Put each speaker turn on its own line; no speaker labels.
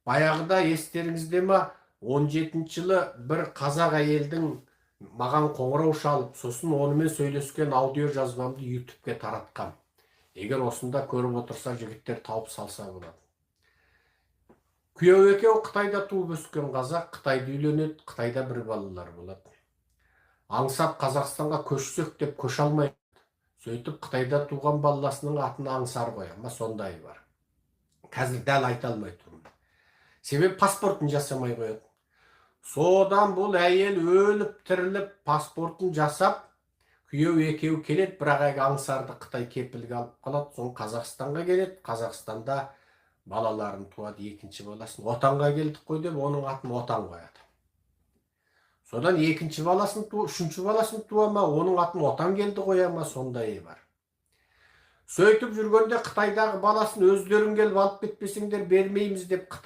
Баяғыда естеріңізде ма, 17 жылы бір қазақ әйелдің маған қоңырау шалып, сосын онымен сөйлескен аудио жазбамды YouTube'ге таратқам. Егер осында көріп отырса, жігіттер тауып салса болады. Күйеу екеуі Қытайда туып өскен қазақ, Қытайда үйленеді, Қытайда бір балалар болады. Аңсап Қазақстанға көшсек деп көше алмайды. Сөйтіп Қытайда туған баласының атына Аңсар қояма, сондай бар. Қазір дәл айта алмай тұрмын. Себебі паспортын жасамай қояды. Содан бұл әйел өліп тіріліп паспортын жасап, күйеу екеуі келеді, бірақ Аңсарды Қытай кепілге алып қалады. Соң Қазақстанға келеді, Қазақстанда балаларын туады, екінші баласын. Отанға келдік қой деп, оның атын Отан қояды. Содан екінші баласын үшінші баласын туама, оның атын Отан келді қояма, сондай бар. Сөйтіп жүргенде Қытайдағы баласын өздерің келіп алып кетпесеңдер бермейміз деп Қытай